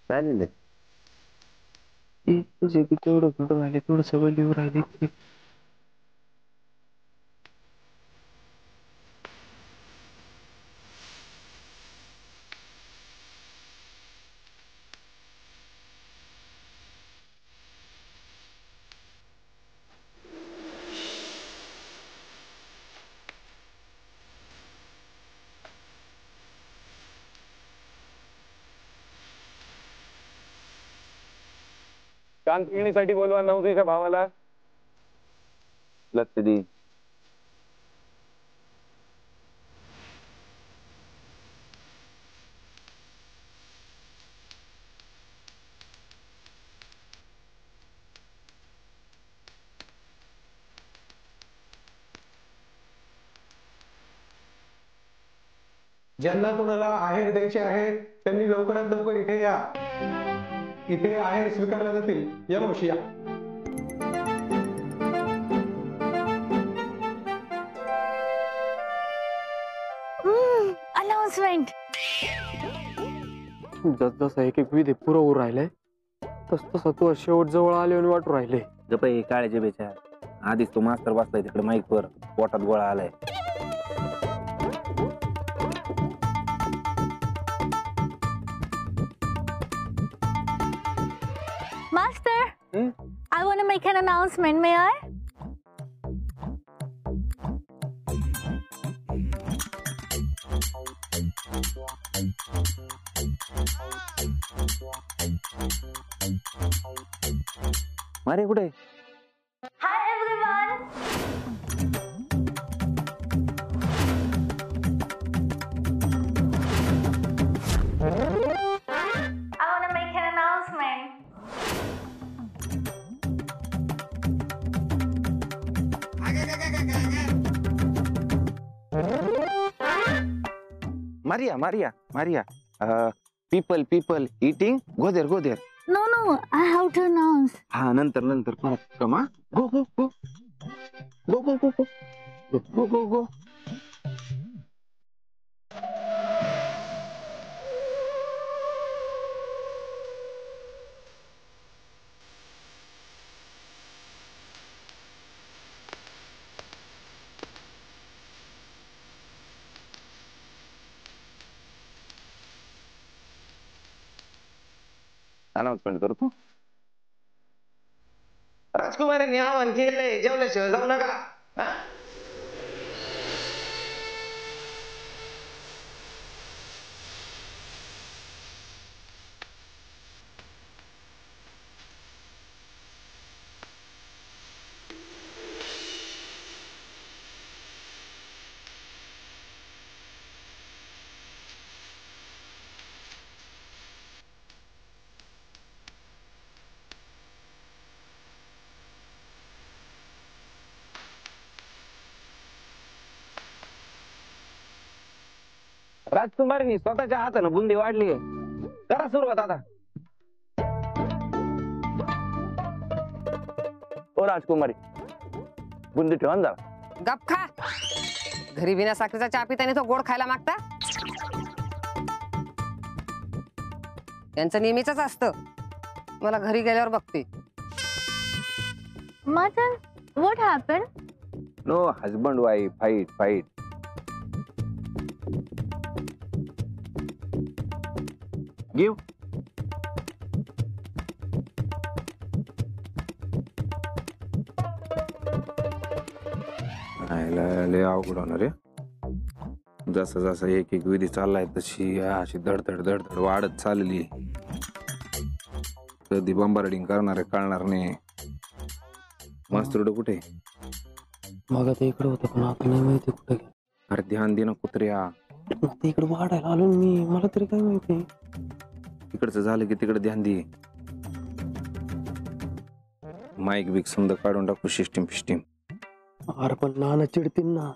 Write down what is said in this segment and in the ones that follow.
चालेल तुझे तेवढं थोडं राहिले तेवढं सगळं लिहून राहिले. कांकिणीसाठी बोलवा नवरीच्या भावाला. लक्ष दे. ज्यांना कोणाला आहेर द्यायचे आहेत त्यांनी लवकरात लवकर इथे या. इथे आहेर स्वीकारले जातील. या मावशी या. अनाउन्समेंट. जसं एक एक विधी पुरं होऊ राहिलंय तस तसं तू शेवट जवळ आले आणि वाटू राहिले. गप काळ्याच्या बेच्या आधीच तो मास्तर बसलाय तिकडे माईक वर पोटात गोळा आलाय. Master, I want to make an announcement. May I? मारे कुठे? Hi everyone. I want to make an announcement. Maria Maria Maria. People people eating. Go there. No, I have to announce. हा नंतर कमा. गो गो गो गो गो गो गो गो गो गो. Announcement करतो. राजकुमारांनी आवाहन केलंय जेवल्याशिवाय जाऊ नका. राजकुमारीनी स्वतःच्या हाताने बुंदी वाढली. करा सुरुवात आता. ओ राजकुमारी बुंदी ठेवा जा. गप खा. घरी बिना साखरेचा चहा पिताने तो गोड खायला मागता. त्यांचं नेहमीच असतं. मला घरी गेल्यावर बघते. Matan, what happened? No husband wife fight. Give. लय अवघड होणार रे. जसं जसं एक एक विधी चाललाय तशी अशी धडधड वाढत चालली. कधी बंबारडिंग करणारे कळणार नाही. मास्तुरडं कुठे? मग आता इकडे होतं पण आता नाही माहिती कुठे. अरे ध्यान दे ना कुत्र्या. आता इकडे वाढायला आलो मी. मला तरी काय माहिती. इकडचं झालं की तिकडे ध्यान दे. माईक बिक समजा काढून टाकू. सिस्टीम. अरे पण नाना चिडतील ना.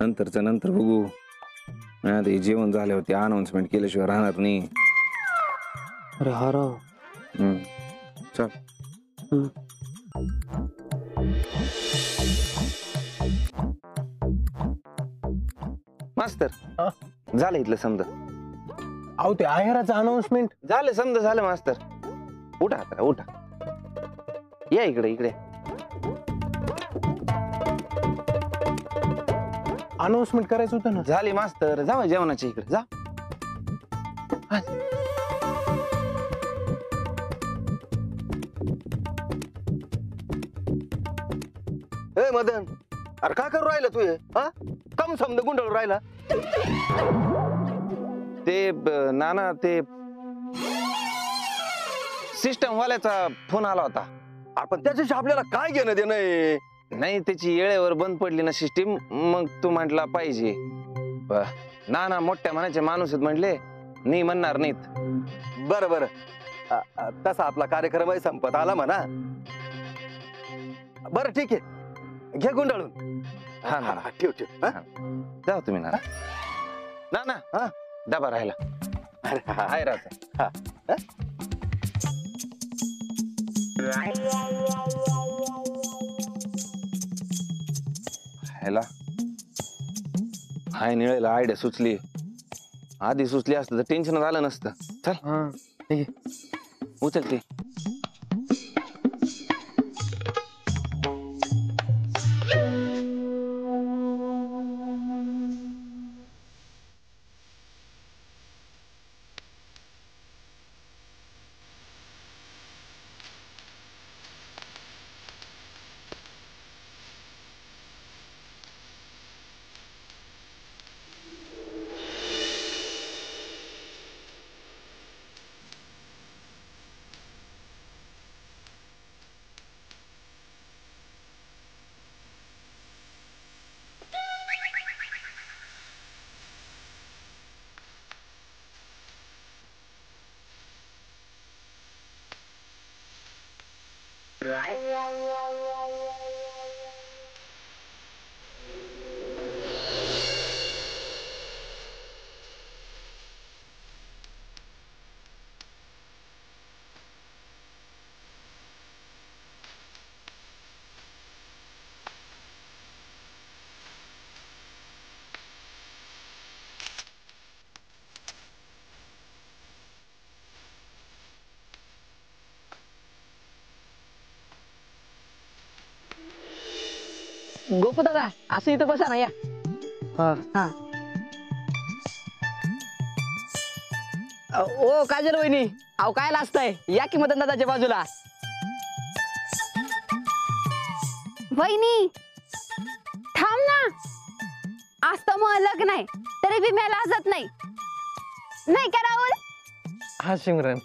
नंतर बघू. आता जेवण झाल्यावरती अनाउन्समेंट केल्याशिवाय राहणार नाही. अरे हा राव. चल. मास्तर झालं इथलं समजा. अहो ते आहेराचं अनाउन्समेंट झालं समजा झालं मास्तर. उठा आता उठा. या इकडे इकडे. अनाउन्समेंट करायचं होतं ना. झाली मास्तर. जावा जेवणाच्या इकडे जा. ए मदन, अरे काय करू राहिला तू हे? हा कम समज गुंडाळून राहिला. ते नाना ते सिस्टम वाल्याचा फोन आला होता. आपण त्याच्याशी आपल्याला काय घेणं देणं आहे? नाही त्याची येळेवर बंद पडली ना सिस्टीम. मग तू म्हटला पाहिजे. नाना मोठ्या मनाचे माणूस आहेत म्हटले. नाही म्हणणार नाहीत. बरं बरं, तसा आपला कार्यक्रम संपत आला म्हणा. बरं ठीक आहे, घे गुंडाळून. हा ना ठेव ठेव. हा? जा तुम्ही नाना. नाना हा? डबा राहिला. अरे हा, आहे राहता. हा. हा? ह्याला हाय निळेला आयडिया सुचली. आधी सुचली असतं तर टेन्शन झालं नसतं. चल हा ठीक आहे. उचल ते. गोपू दादा असं इथं बसा ना या. हा ओ काजल वहिनी, अहो काय लाजताय, या की मदन दादाच्या बाजूला. वहिनी थांब ना. आज तर मग लग्न आहे तरी बी मी लाजत नाही. नाही का राहुल? हा सिमरन.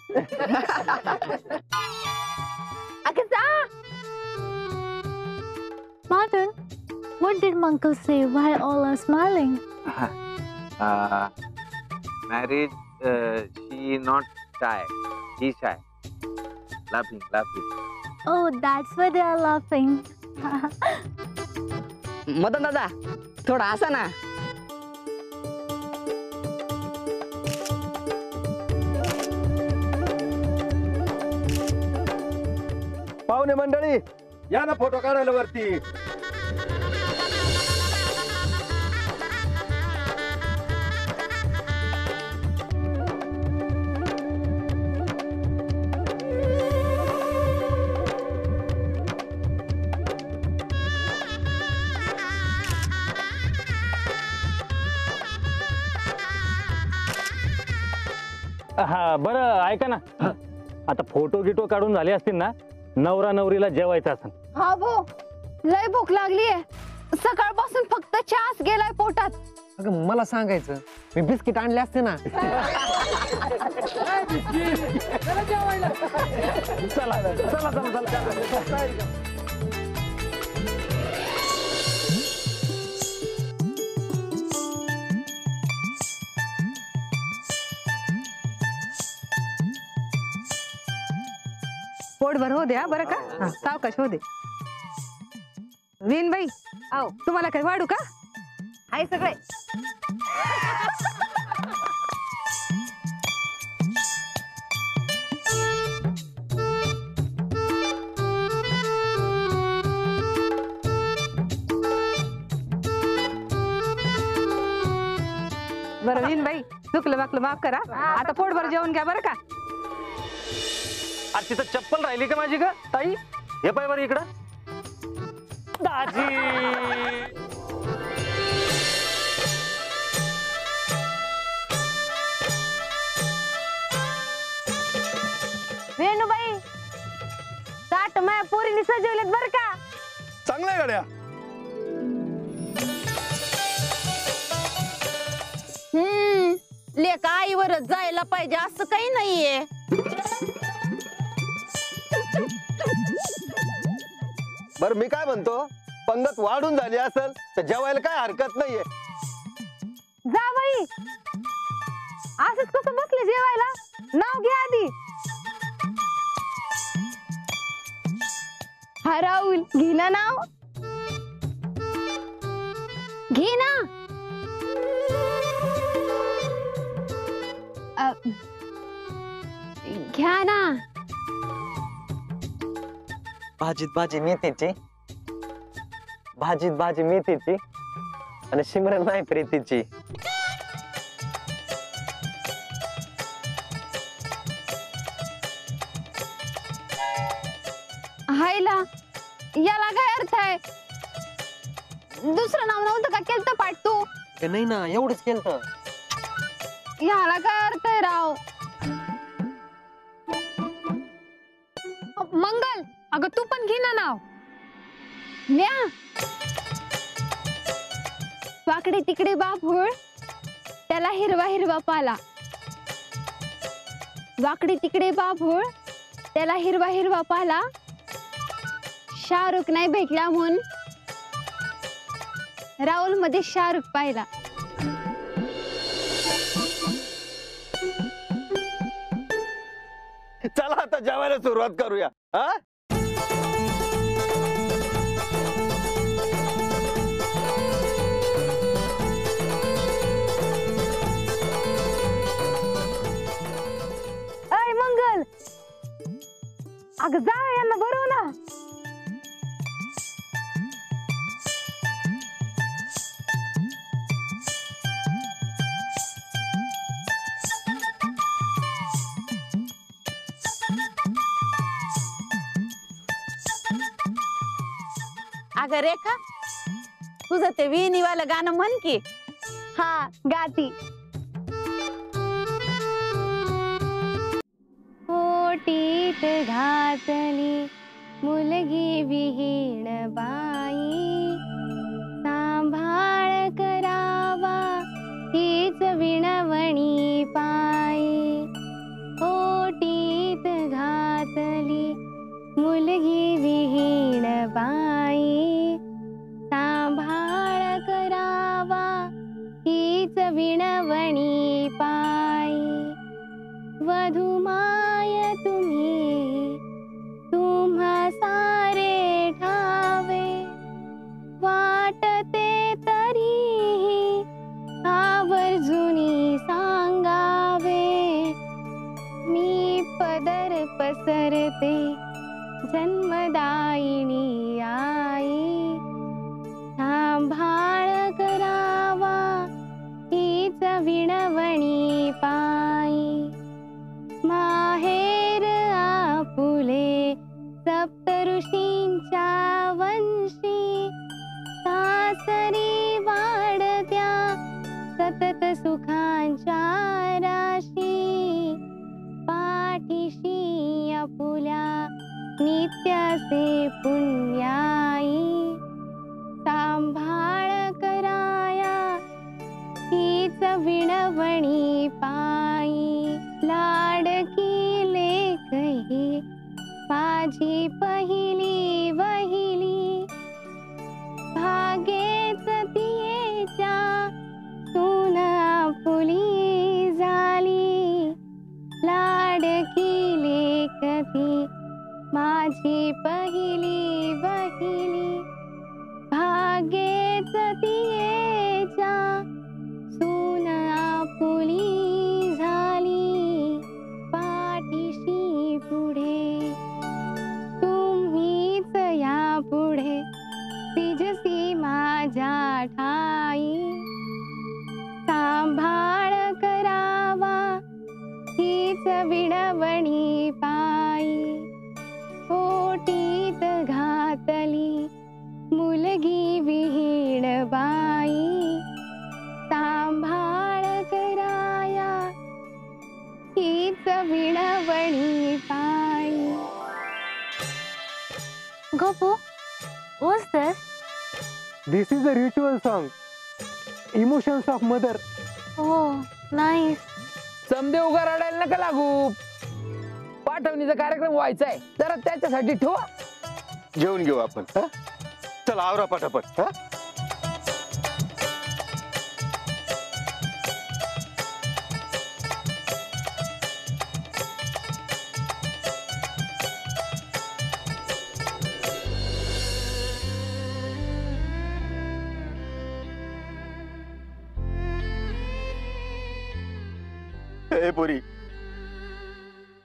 अगं जा. Martin, what did Uncle say? Why all are smiling? Marriage, she not shy. He shy. Laughing. Oh, that's why they are laughing. Madan दादा थोडा असा ना. पाहुणे मंडळी या ना फोटो काढायला वरती. हा बरं ऐका ना. आता फोटो गिटो काढून झाले असतील ना, नवरा नवरीला जेवायचं असेल. हा भो, लय भूक लागलीये. सकाळपासून फक्त चहाच गेलाय पोटात. अगं मला सांगायचं, मी बिस्किट आणले असते ना. पोटभर हो द्या बरं का. सावकाश हो दे. वीण बाई आओ, तुम्हाला काही वाढू का? आहे सगळे. बरं वीण बाई, चुकलं बाकलं माफ करा. आता पोटभर जेवण घ्या बरं का. आज तिथं चप्पल राहिली का माझी का ताई? हे पाय बरं इकडं. दाजी वेणूबाई ताट माया पोरीने सजवलेत बर का. चांगल्या गाड्या. लेका आईवरच जायला पाहिजे असं काही नाहीये. बरं मी काय म्हणतो, पंगत वाढून झाली असेल तर जेवायला काय हरकत नाहीये. जा बाई असंच कसं बसले जेवायला. नाव घ्या आधी. हा राहुल घे ना नाव. घे ना. घ्या ना. भाजीत भाजी मेथीची, भाजीत भाजी मेथीची आणि शिमरन नाही प्रीतीची. हायला याला काय अर्थ आहे. दुसरं नाव नव्हतं का केलं पाठ तू. नाही ना एवढंच केलं. याला काय अर्थ आहे राव. मंगल अगं तू पण घे ना नाव. म्या वाकडे तिकडे बाभूळ त्याला हिरवा हिरवा पाला. वाकडे तिकडे बाभूळ त्याला हिरवा हिरवा पाला. शाहरुख नाही भेटला म्हणून राहुल मध्ये शाहरुख पाहिला. चला आता जेवायला सुरुवात करूया. हा अय मंगल अगं जा यांना बरं ना. अगं रेखा तुझं ते विहिणीवालं गाणं म्हण की. हा गाती. पोटीत घातली मुलगी विहीण बाई. सांभाळ करावा हीच विणवणी पायी. पोटीत घातली मुलगी विहीण बाई. सांभाळ करावा हीच विणवणी पायी. वधुमाय तुम्ही तुम्हा सारे ठावे. वाटते तरीही आवर्जुनी सांगावे. मी पदर पसरते जन्मदायिनी आई. सांभाळ करावा हीच विणवणी पायी. माहेर आपुले सप्तऋषींच्या वंशी. सासरी वाढत्या सतत सुखांच्या राशी. पाठीशी आपुल्या नित्याचे पुण्याई. सांभाळ कराया हीच विणवणी पायी. लाडकी लेक ही माझी पहिली वहिली. भाग्येच तियेच्या सून आपुली झाली. लाडकी लेक ती माझी पहिली वहिली. भाग्येच तियेच्या सून आपुली झाली. पाठीशी पुढे तुम्हीच या पुढे तिजसी माझ्या ठाई. सांभाळ करा विणवणी पायी पोटीत घातली मुलगी विहीण बाई सांभाळ कराया हीच विणवणी पायी. Gopu, what's this? This is a ritual song. Emotions of mother. Oh, nice. समदे उगा रडायला नका लागू. पाठवणीचा कार्यक्रम व्हायचा आहे, जरा त्याच्यासाठी ठेवा. जेवून घेऊ आपण. हा? चला आवरा पटापट. हा? ए पोरी,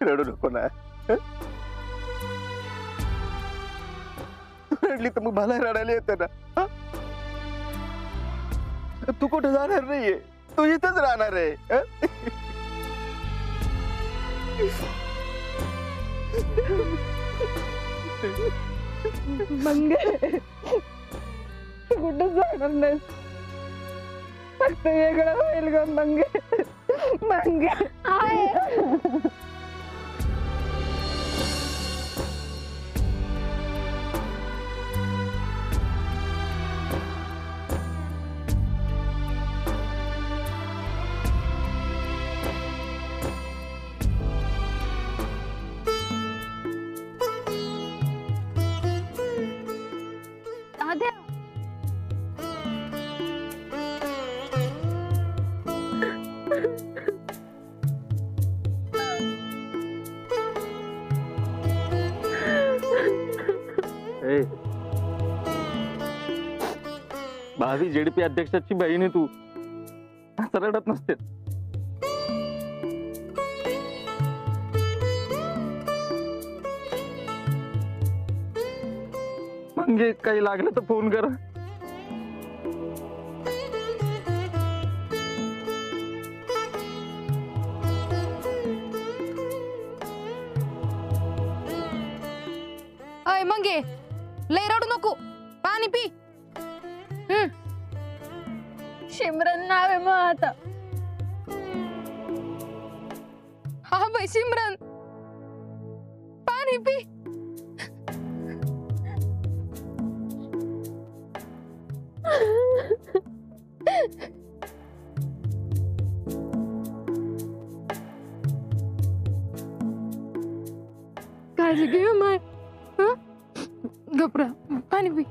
रडू नको ना. रडली तर मग मला रडायला येतं ना. हा? तू कुठे जाणार नाहीये, तू इथंच राहणार आहे. हा? मंगे कुठं जाणार नाही, फक्त वेगळं होईल ग मंगे. मंगे भावी जेडपी अध्यक्षाची बहीण आहे तू, असं रडत नसते. मंगे काही लागलं तर फोन कर. अय मंगे, लय रडू नको, पाणी पी. शिमरन नाव आहे मग आता. हा बाई सिमरन, पाणी पी. काळजी घे माय. घबरा, पाणी P.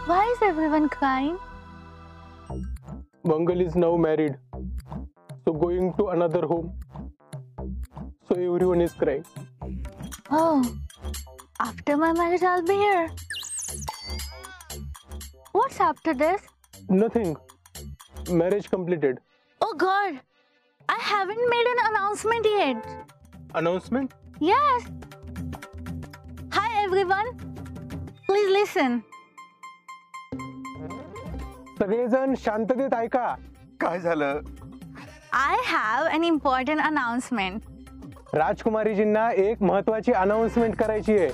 Why is everyone crying? Mangal is now married, so going to another home. So everyone is crying. Oh, after my marriage, I'll be here. What's after this? Nothing. Marriage completed. Oh God, I haven't made an announcement yet. Announcement? Yes. Hi everyone. Please listen. सगळेजण शांततेत ऐका. काय झालं? I have an important announcement. राजकुमारीजींना एक महत्वाची announcement करायची आहे.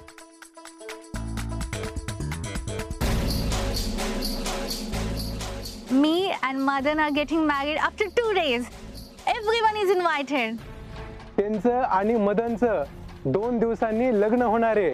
Me and Madan are getting married after 2 days. Everyone is invited. त्यांचं आणि मदनचं 2 दिवसांनी लग्न होणार आहे.